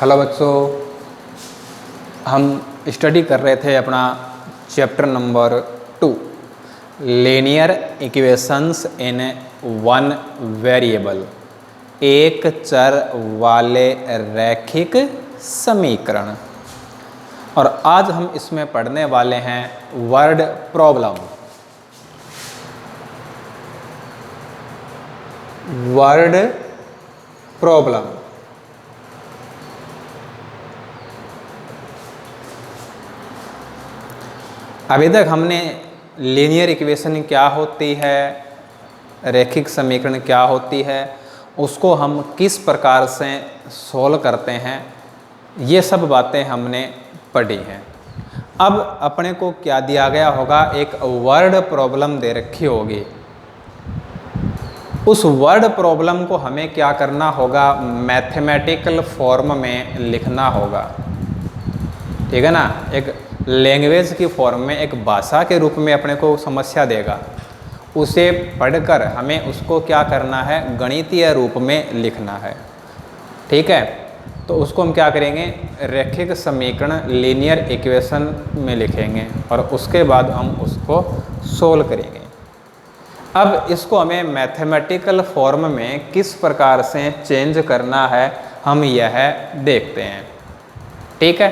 Hello बच्चों, हम study कर रहे थे अपना chapter number 2 linear equations in one variable, एक चर वाले रैखिक समीकरण। और आज हम इसमें पढ़ने वाले हैं वर्ड प्रॉब्लम। वर्ड प्रॉब्लम अभी तक हमने लीनियर इक्वेशन क्या होती है, रैखिक समीकरण क्या होती है, उसको हम किस प्रकार से सॉल्व करते हैं, ये सब बातें हमने पढ़ी हैं। अब अपने को क्या दिया गया होगा, एक वर्ड प्रॉब्लम दे रखी होगी। उस वर्ड प्रॉब्लम को हमें क्या करना होगा, मैथमेटिकल फॉर्म में लिखना होगा। ठीक है ना, एक लैंग्वेज की फॉर्म में, एक भाषा के रूप में अपने को समस्या देगा, उसे पढ़कर हमें उसको क्या करना है, गणितीय रूप में लिखना है। ठीक है, तो उसको हम क्या करेंगे, रैखिक समीकरण लीनियर इक्वेशन में लिखेंगे और उसके बाद हम उसको सोल्व करेंगे। अब इसको हमें मैथमेटिकल फॉर्म में किस प्रकार से चेंज करना है, हम यह देखते हैं। ठीक है,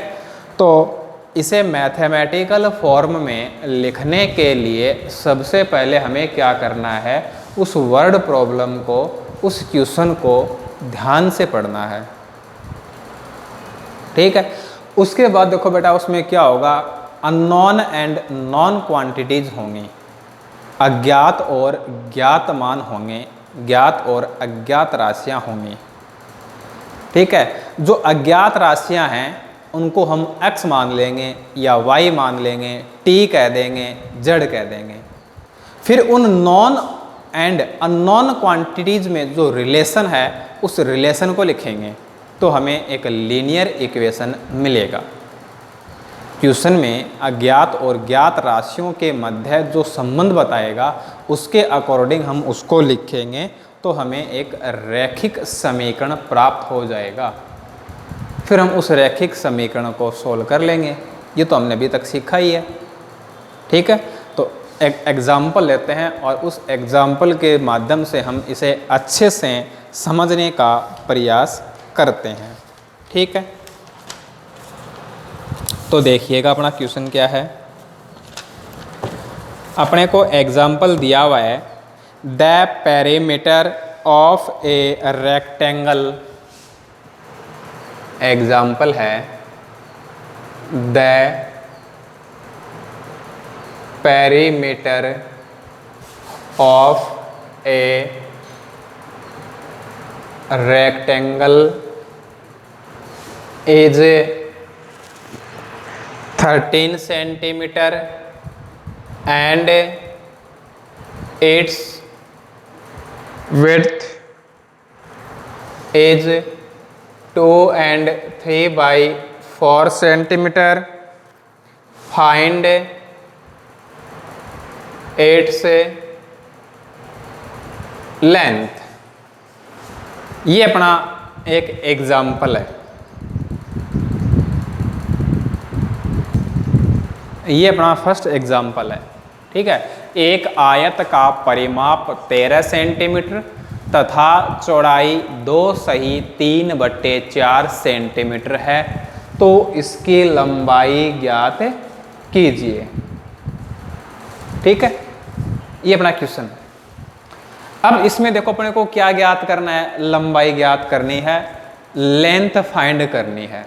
तो इसे मैथमेटिकल फॉर्म में लिखने के लिए सबसे पहले हमें क्या करना है, उस वर्ड प्रॉब्लम को, उस क्वेश्चन को ध्यान से पढ़ना है। ठीक है, उसके बाद देखो बेटा उसमें क्या होगा, अननोन एंड नॉन क्वांटिटीज होंगी, अज्ञात और ज्ञात मान होंगे, ज्ञात और अज्ञात राशियां होंगी। ठीक है, जो अज्ञात राशियां हैं उनको हम x मान लेंगे या y मान लेंगे, t कह देंगे, z कह देंगे। फिर उन नॉन एंड अननोन क्वांटिटीज में जो रिलेशन है, उस रिलेशन को लिखेंगे तो हमें एक लीनियर इक्वेशन मिलेगा। क्वेश्चन में अज्ञात और ज्ञात राशियों के मध्य जो संबंध बताएगा, उसके अकॉर्डिंग हम उसको लिखेंगे तो हमें एक रैखिक समीकरण प्राप्त हो जाएगा। फिर हम उस रैखिक समीकरण को सोल्व कर लेंगे। ये तो हमने अभी तक सीखा ही है। ठीक है, तो एक एग्जाम्पल लेते हैं और उस एग्जाम्पल के माध्यम से हम इसे अच्छे से समझने का प्रयास करते हैं। ठीक है, तो देखिएगा अपना क्वेश्चन क्या है। अपने को एग्जाम्पल दिया हुआ है, the perimeter of a rectangle. Example है the perimeter of a rectangle is 13 centimetre and its width is 2 and 3/4 centimetre. Find its length. ये अपना एक एग्जाम्पल है। ये अपना फर्स्ट एग्जाम्पल है। ठीक है, एक आयत का परिमाप 13 सेंटीमीटर तथा चौड़ाई 2/3/4 सेंटीमीटर है, तो इसकी लंबाई ज्ञात कीजिए। ठीक है, ये अपना क्वेश्चन। अब इसमें देखो अपने को क्या ज्ञात करना है, लंबाई ज्ञात करनी है, लेंथ फाइंड करनी है।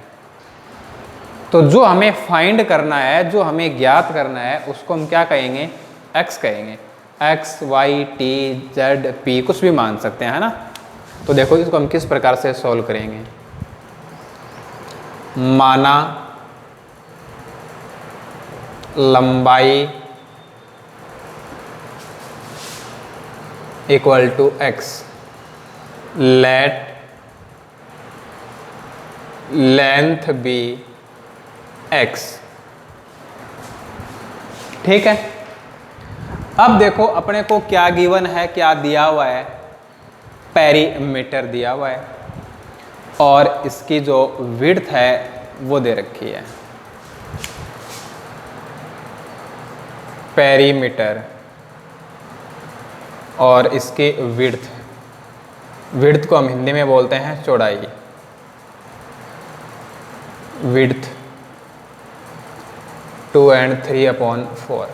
तो जो हमें फाइंड करना है, जो हमें ज्ञात करना है, उसको हम क्या कहेंगे, x कहेंगे। x, y, t, z, p कुछ भी मान सकते हैं, है ना। तो देखो इसको हम किस प्रकार से सॉल्व करेंगे। माना लंबाई equal to x, let length be x। ठीक है, अब देखो अपने को क्या गिवन है, क्या दिया हुआ है, पेरीमीटर दिया हुआ है। और इसकी जो विड्थ है वो दे रखी है। पेरीमीटर और इसकी विड्थ, विड्थ को हम हिंदी में बोलते हैं चौड़ाई, विड्थ 2 and 3/4।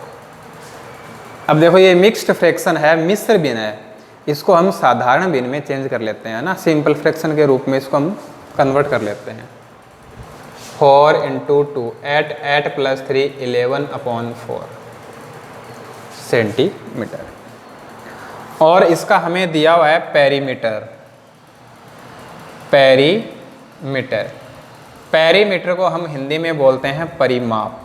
अब देखो ये मिक्स्ड फ्रैक्शन है, मिश्र भिन्न है, इसको हम साधारण भिन्न में चेंज कर लेते हैं ना, सिंपल फ्रैक्शन के रूप में इसको हम कन्वर्ट कर लेते हैं। 4 × 2 8 + 3 11/4 सेंटीमीटर। और इसका हमें दिया हुआ है पेरीमीटर। पेरीमीटर, पेरीमीटर को हम हिंदी में बोलते हैं परिमाप।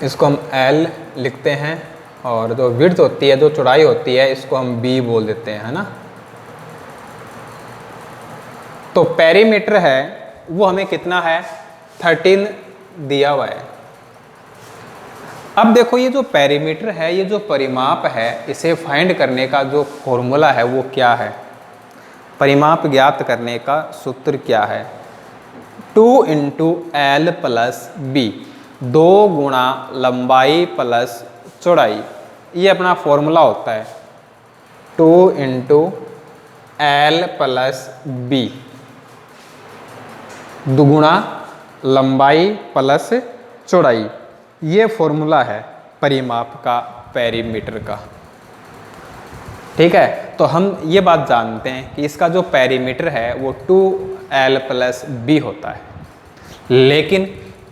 इसको हम L लिखते हैं और जो विड्थ होती है, जो चौड़ाई होती है, इसको हम B बोल देते हैं, है ना। तो पेरीमीटर है वो हमें कितना है, 13 दिया हुआ है। अब देखो ये जो पेरीमीटर है, ये जो परिमाप है, इसे फाइंड करने का जो फॉर्मूला है वो क्या है, परिमाप ज्ञात करने का सूत्र क्या है, 2 × L + B, 2 गुणा लंबाई प्लस चौड़ाई, ये अपना फॉर्मूला होता है। 2 × L + B, दुगुणा लंबाई प्लस चौड़ाई, ये फॉर्मूला है परिमाप का, पेरीमीटर का। ठीक है, तो हम ये बात जानते हैं कि इसका जो पेरीमीटर है वो 2L + B होता है, लेकिन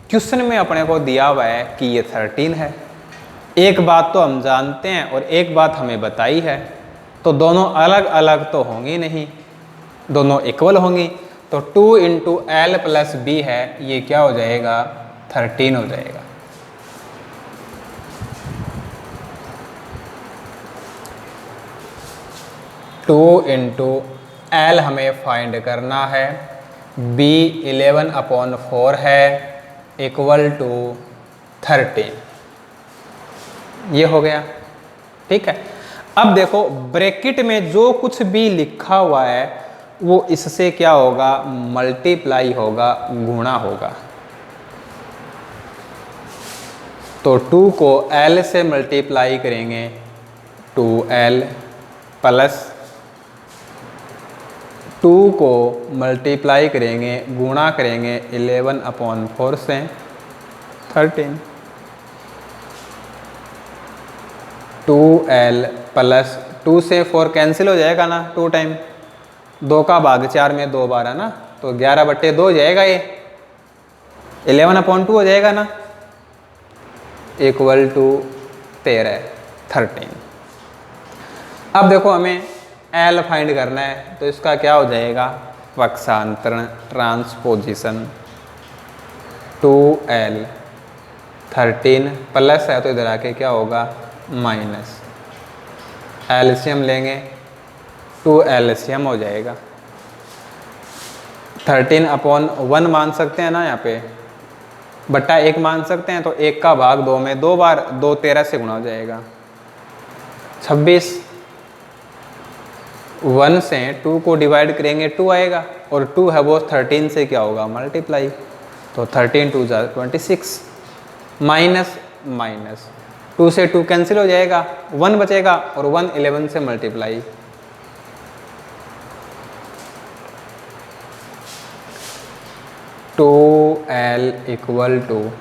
क्वेश्चन में अपने को दिया हुआ है कि ये 13 है। एक बात तो हम जानते हैं और एक बात हमें बताई है, तो दोनों अलग अलग तो होंगी नहीं, दोनों इक्वल होंगी। तो 2 × L + B है, ये क्या हो जाएगा, 13 हो जाएगा। टू इंटू L हमें फाइंड करना है, B 11/4 है, = 13, ये हो गया। ठीक है, अब देखो ब्रैकेट में जो कुछ भी लिखा हुआ है वो इससे क्या होगा, मल्टीप्लाई होगा, गुणा होगा। तो 2 को L से मल्टीप्लाई करेंगे, 2L प्लस 2 को मल्टीप्लाई करेंगे, गुणा करेंगे 11/4 से 13, 2L प्लस 2 से 4 कैंसिल हो जाएगा ना, 2 टाइम, 2 का भाग 4 में 2 बार है ना, तो 11/2 हो जाएगा, ये 11/2 हो जाएगा ना, = 13। अब देखो हमें L फाइंड करना है, तो इसका क्या हो जाएगा, पक्षांतरण, ट्रांसपोजिशन। 2L 13 प्लस है तो इधर आके क्या होगा, माइनस। एलसीएम लेंगे, 2 एलसीएम हो जाएगा। 13/1 मान सकते हैं ना, यहाँ पे बट्टा 1 मान सकते हैं, तो 1 का भाग 2 में 2 बार, 2 13 से गुणा हो जाएगा, 26। 1 से 2 को डिवाइड करेंगे 2 आएगा, और 2 है वो 13 से क्या होगा, मल्टीप्लाई, तो 13 2 = 26, माइनस माइनस 2 से 2 कैंसिल हो जाएगा, 1 बचेगा, और 1 11 से मल्टीप्लाई, L =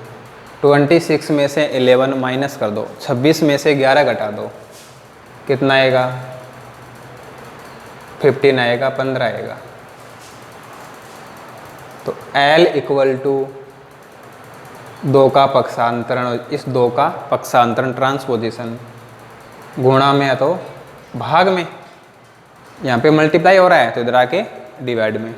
26 में से 11 माइनस कर दो, 26 में से 11 घटा दो, कितना आएगा, 15 आएगा, 15 आएगा। तो L = 2 का पक्षांतरण, इस 2 का पक्षांतरण ट्रांसपोजिशन, गुणा में है तो भाग में, यहाँ पे मल्टीप्लाई हो रहा है तो इधर आके डिवाइड में,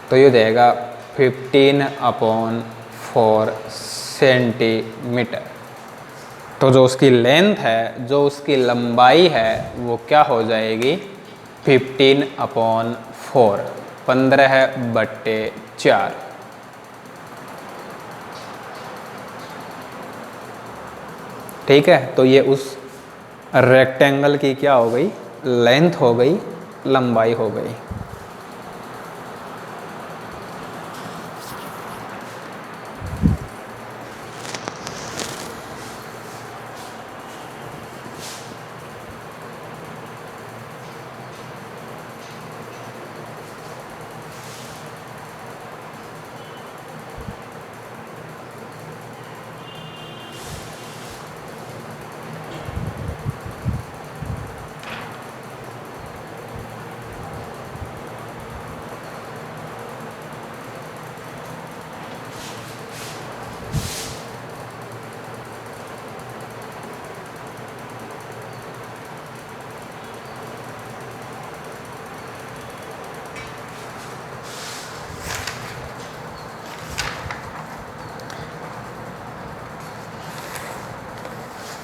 तो ये हो जाएगा 15/4 सेंटीमीटर। तो जो उसकी लेंथ है, जो उसकी लंबाई है, वो क्या हो जाएगी, 15/4, 15/4। ठीक है, तो ये उस रेक्टेंगल की क्या हो गई, लेंथ हो गई, लंबाई हो गई।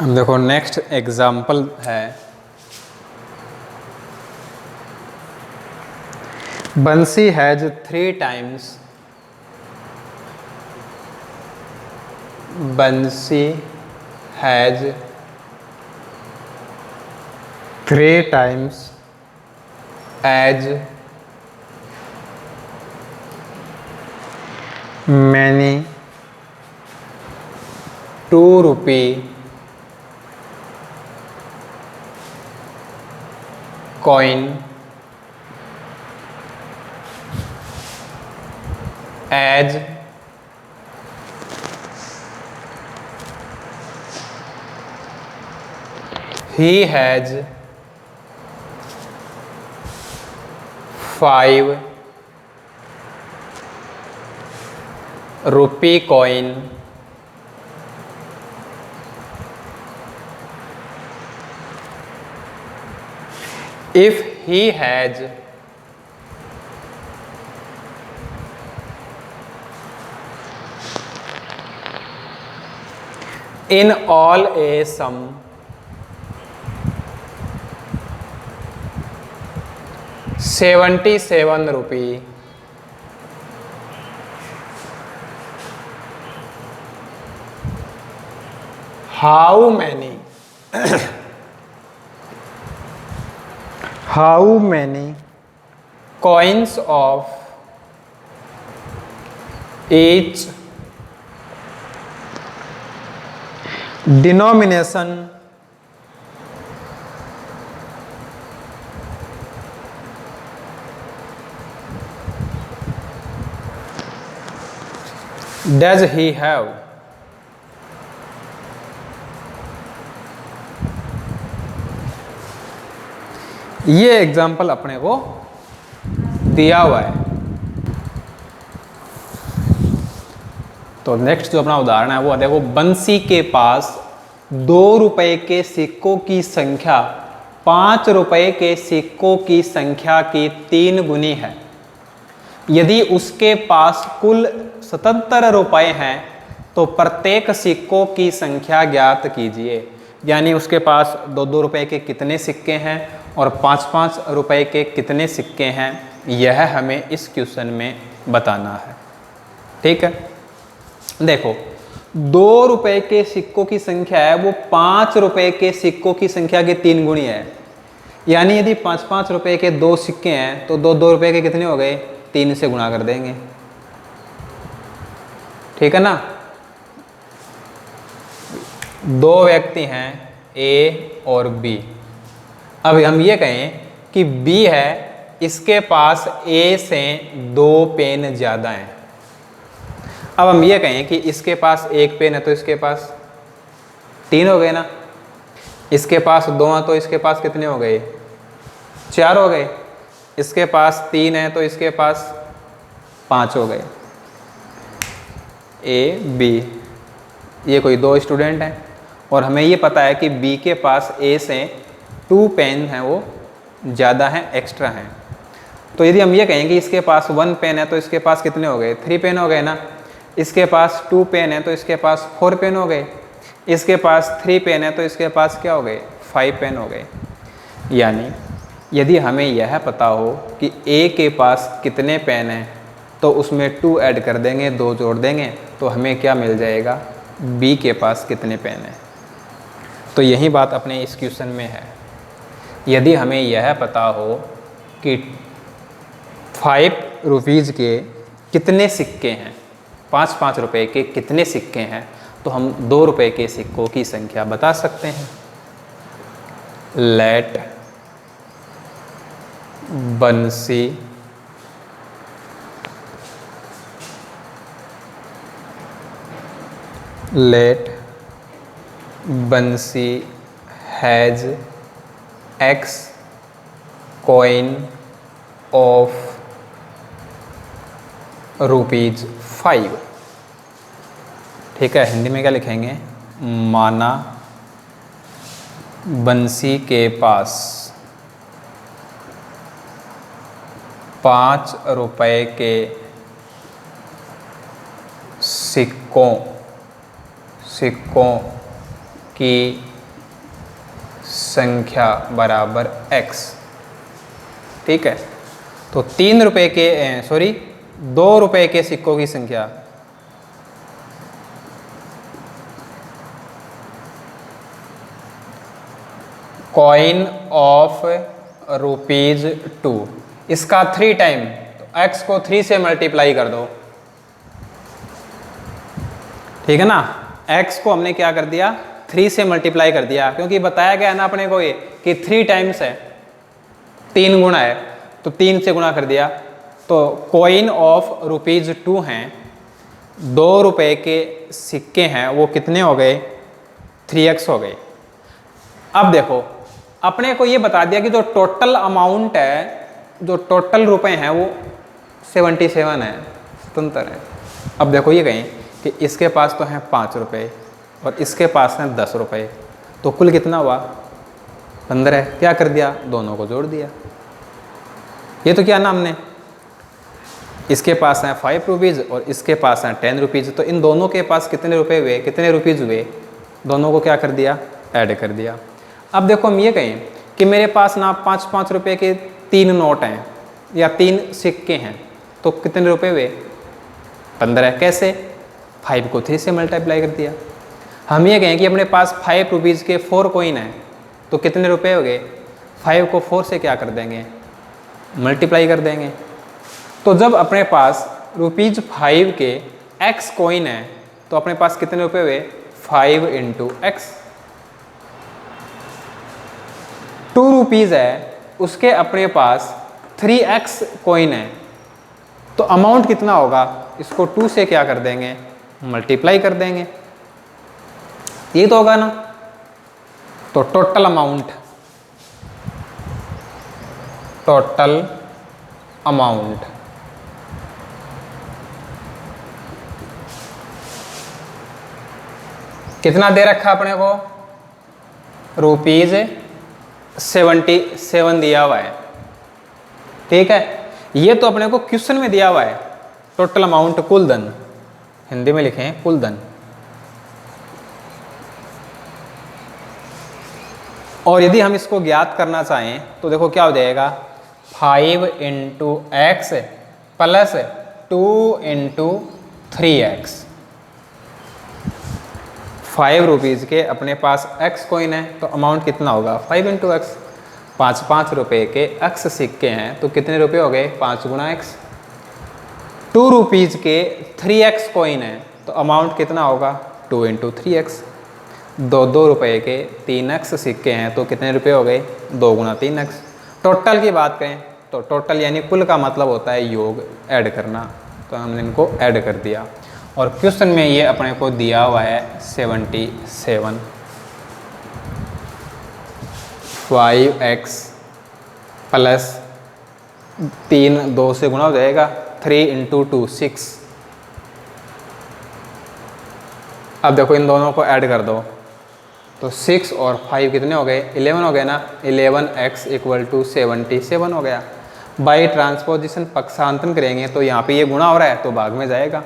अब देखो नेक्स्ट एग्जाम्पल है, Bansi has 3 times, Bansi has 3 times as many 2 rupee coin as he has 5 rupee coin if he has in all a sum ₹77, how many coins of each denomination does he have? ये example अपने को दिया हुआ है। तो next जो अपना उदाहरण है वो देखो, बंसी के पास 2 रुपए के सिक्कों की संख्या 5 रुपए के सिक्कों की संख्या की 3 गुनी है। यदि उसके पास कुल 77 रुपए हैं तो प्रत्येक सिक्कों की संख्या ज्ञात कीजिए। यानी उसके पास 2-2 रुपए के कितने सिक्के हैं और 5-5 रुपए के कितने सिक्के हैं, यह हमें इस क्वेश्चन में बताना है। ठीक है, देखो 2 रुपए के सिक्कों की संख्या है वो 5 रुपए के सिक्कों की संख्या की 3 गुनी है। यानी यदि 5-5 रुपए के 2 सिक्के हैं तो 2-2 रुपए के कितने हो गए, 3 से गुणा कर देंगे। ठीक है ना। 2 व्यक्ति हैं ए और बी। अब हम ये कहें कि बी है, इसके पास ए से 2 पेन ज़्यादा हैं। अब हम ये कहें कि इसके पास 1 पेन है तो इसके पास 3 हो गए ना, इसके पास 2 है तो इसके पास कितने हो गए, 4 हो गए, इसके पास 3 है तो इसके पास 5 हो गए। ए बी, ये कोई 2 स्टूडेंट हैं और हमें ये पता है कि बी के पास ए से 2 पेन हैं वो ज़्यादा हैं, एक्स्ट्रा हैं। तो यदि हम ये कहें कि इसके पास 1 पेन है तो इसके पास कितने हो गए, 3 पेन हो गए ना, इसके पास 2 पेन है तो इसके पास 4 पेन हो गए, इसके पास 3 पेन है तो इसके पास क्या हो गए, 5 पेन हो गए। यानी यदि हमें यह पता हो कि ए के पास कितने पेन हैं तो उसमें 2 ऐड कर देंगे, 2 जोड़ देंगे तो हमें क्या मिल जाएगा, बी के पास कितने पेन हैं। तो यही बात अपने इस क्वेश्चन में है। यदि हमें यह पता हो कि 5 रुपीज़ के कितने सिक्के हैं, 5 रुपए के कितने सिक्के हैं, तो हम 2 रुपए के सिक्कों की संख्या बता सकते हैं। लेट बंसी हैज X coin of ₹5। ठीक है, हिंदी में क्या लिखेंगे? माना बंसी के पास 5 रुपए के सिक्कों की संख्या बराबर X। ठीक है, तो 3 रुपए के 2 रुपए के सिक्कों की संख्या कॉइन ऑफ ₹2, इसका 3 टाइम, तो X को 3 से मल्टीप्लाई कर दो। ठीक है ना, X को हमने क्या कर दिया? 3 से मल्टीप्लाई कर दिया, क्योंकि बताया गया ना अपने को ये कि 3 टाइम्स है, 3 गुना है, तो 3 से गुना कर दिया। तो कॉइन ऑफ ₹2 हैं, 2 रुपए के सिक्के हैं, वो कितने हो गए? 3x हो गए। अब देखो, अपने को ये बता दिया कि जो टोटल अमाउंट है, जो टोटल रुपए हैं वो 77 है, स्वतंत्र है। अब देखो ये कहें कि इसके पास तो हैं 5 रुपए और इसके पास हैं 10 रुपए, तो कुल कितना हुआ? 15। क्या कर दिया? दोनों को जोड़ दिया। ये तो क्या ना हमने, इसके पास हैं 5 रुपीज़ और इसके पास हैं 10 रुपीज़, तो इन दोनों के पास कितने रुपए हुए, कितने रुपीज़ हुए? दोनों को क्या कर दिया? ऐड कर दिया। अब देखो हम ये कहें कि मेरे पास ना 5 रुपए के 3 नोट हैं या 3 सिक्के हैं, तो कितने रुपए हुए? 15। कैसे? 5 को 3 से मल्टीप्लाई कर दिया। हम ये कहें कि अपने पास 5 रुपीज़ के 4 कॉइन हैं, तो कितने रुपए हो गए? 5 को 4 से क्या कर देंगे? मल्टीप्लाई कर देंगे। तो जब अपने पास ₹5 के X कॉइन है, तो अपने पास कितने रुपए हुए? 5 × X। 2 रुपीज़ है, उसके अपने पास 3x कॉइन है, तो अमाउंट कितना होगा? इसको 2 से क्या कर देंगे? मल्टीप्लाई कर देंगे। ये तो होगा ना। तो टोटल अमाउंट कितना दे रखा अपने को? ₹77 दिया हुआ है। ठीक है, ये तो अपने को क्वेश्चन में दिया हुआ है। टोटल अमाउंट, कुल धन, हिंदी में लिखें कुल धन। और यदि हम इसको ज्ञात करना चाहें तो देखो क्या हो जाएगा? 5 × X प्लस 2 × 3x। 5 रुपीज़ के अपने पास X कॉइन है, तो अमाउंट कितना होगा? 5 × X। 5 रुपए के X सिक्के हैं, तो कितने रुपए हो गए? 5 × X। 2 रुपीज़ के 3x कॉइन है, तो अमाउंट कितना होगा? 2 × 3x। 2 रुपए के 3x सिक्के हैं, तो कितने रुपए हो गए? 2 × 3x। टोटल की बात करें तो टोटल यानी कुल का मतलब होता है योग, ऐड करना, तो हमने इनको ऐड कर दिया। और क्वेश्चन में ये अपने को दिया हुआ है 77। 5x प्लस 3, 2 से गुणा हो जाएगा, 3 × 2 6। अब देखो इन दोनों को ऐड कर दो, तो 6 और 5 कितने हो गए? 11 हो गए ना। 11x = 77 हो गया। बाई ट्रांसपोजिशन पक्षांतरण करेंगे तो यहाँ पे ये गुणा हो रहा है, तो भाग में जाएगा।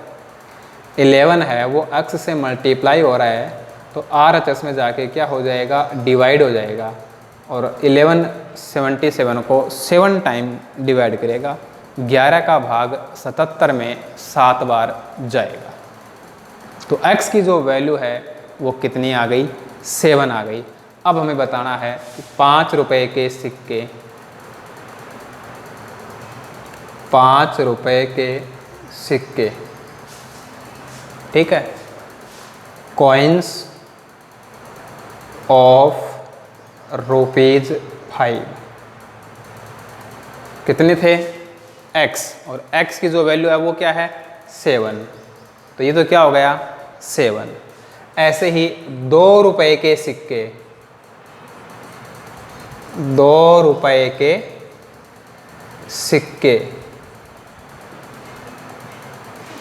11 है वो x से मल्टीप्लाई हो रहा है, तो RHS में जाके क्या हो जाएगा? डिवाइड हो जाएगा। और 11 77 को 7 टाइम डिवाइड करेगा। 11 का भाग 77 में 7 बार जाएगा। तो x की जो वैल्यू है वो कितनी आ गई? 7 आ गई। अब हमें बताना है कि 5 रुपए के सिक्के, 5 रुपए के सिक्के, ठीक है, कॉइन्स ऑफ ₹5 कितने थे? x, और x की जो वैल्यू है वो क्या है? 7। तो ये तो क्या हो गया? 7। ऐसे ही 2 रुपए के सिक्के, 2 रुपए के सिक्के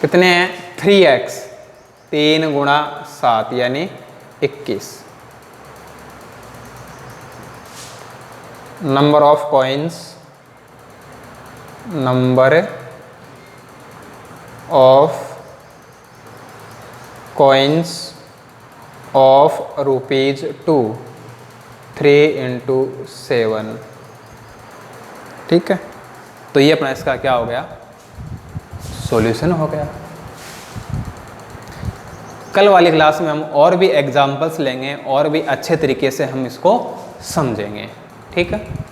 कितने हैं? 3x, 3 गुणा 7 यानी 21। Number of coins, number of coins of ₹2, 3 × 7, ठीक है। तो ये अपना इसका क्या हो गया? सॉल्यूशन हो गया। कल वाली क्लास में हम और भी एग्जाम्पल्स लेंगे और भी अच्छे तरीके से हम इसको समझेंगे, ठीक है।